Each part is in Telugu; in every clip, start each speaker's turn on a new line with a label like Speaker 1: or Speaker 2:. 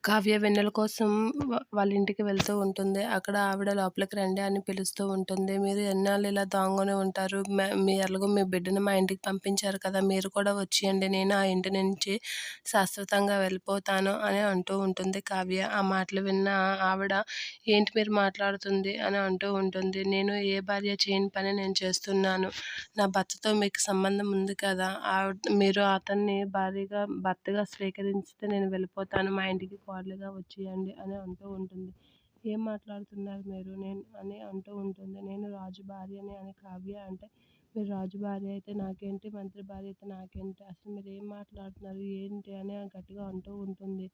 Speaker 1: కావ్య వెన్నెల కోసం వాళ్ళ ఇంటికి వెళ్తూ ఉంటుంది. అక్కడ ఆవిడ లోపలికి రండి అని పిలుస్తూ ఉంటుంది. మీరు ఎన్నాళ్ళు ఇలా దాంగొని ఉంటారు? మీ ఎలాగో మీ బిడ్డని మా ఇంటికి పంపించారు కదా! మీరు కూడా వచ్చేయండి. నేను ఆ ఇంటి నుంచి శాశ్వతంగా వెళ్ళిపోతాను అని అంటూ ఉంటుంది కావ్య. ఆ మాటలు విన్న ఆవిడ ఏంటి మీరు మాట్లాడుతుంది అని అంటూ ఉంటుంది. నేను ఏ భార్య చేయని పని నేను చేస్తున్నాను. నా భర్తతో మీకు సంబంధం ఉంది కదా! మీరు అతన్ని భర్తగా స్వీకరిస్తే నేను వెళ్ళిపోతాను. మా ఇంటికి కోడలుగా వచ్చేయండి అని అంటూ ఉంటుంది. ఏం మాట్లాడుతున్నారు మీరు అని అంటూ ఉంటుంది. నేను రాజు భార్యని అని కావ్య అంటే, మీరు రాజు భార్య అయితే నాకేంటి, మంత్రి భార్య అయితే నాకేంటి, అసలు మీరు ఏం మాట్లాడుతున్నారు ఏంటి అని గట్టిగా అంటూ ఉంటుంది.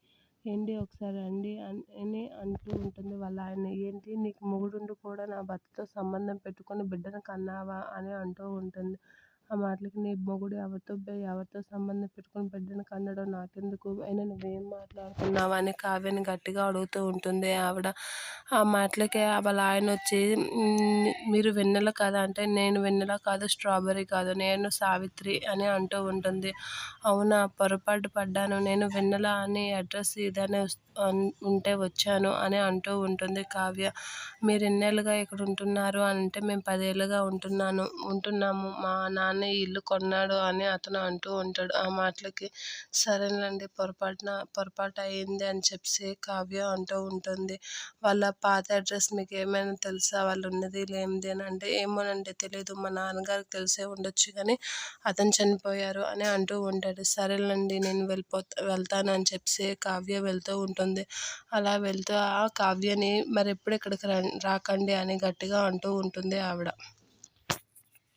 Speaker 1: ఏంటి ఒకసారి రండి అని అంటూ ఉంటుంది వాళ్ళ ఆయన. ఏంటి నీకు మొగుడుండి కూడా నా భర్తతో సంబంధం పెట్టుకొని బిడ్డను కన్నావా అని అంటూ ఉంటుంది. ఆ మాటలకి నీ మొగుడు ఎవరితో సంబంధం పెట్టుకొని బిడ్డను కనడం నాకెందుకు, అయినా నువ్వేం మాట్లాడుతున్నావు అని కావ్యని గట్టిగా అడుగుతూ ఉంటుంది ఆవిడ. ఆ మాటలకి వాళ్ళ ఆయన వచ్చి మీరు వెన్నెల కదా అంటే, నేను వెన్నెల కాదు, స్ట్రాబెర్రీ కాదు, నేను సావిత్రి అని అంటూ ఉంటుంది. అవునా, పొరపాటు పడ్డాను, నేను వెన్నెల అని అడ్రస్ ఇదనే ఉంటే వచ్చాను అని అంటూ ఉంటుంది కావ్య. మీరు ఎన్నేళ్ళుగా ఇక్కడ ఉంటున్నారు అని అంటే, మేము 10 ఏళ్ళుగా ఉంటున్నాము, మా నాన్న ఈ ఇల్లు కొన్నాడు అని అతను అంటూ ఉంటాడు. ఆ మాటలకి సరేనండి, పొరపాటు అయింది అని చెప్పి కావ్య అంటూ ఉంటుంది. వాళ్ళ పాత అడ్రస్ మీకు ఏమైనా తెలుసా, వాళ్ళు ఉన్నది లేనిది అని అంటే, ఏమోనండి తెలీదు, మా నాన్నగారికి తెలిసే ఉండొచ్చు కానీ అతను చనిపోయారు అని అంటూ ఉంటాడు. సరేనండి నేను వెళ్తాను అని చెప్పి కావ్య వెళ్తూ ఉంటుంది. అలా వెళ్తూ ఆ కావ్యని మరెప్పుడు ఇక్కడికి రాకండి అని గట్టిగా అంటూ ఉంటుంది ఆవిడ.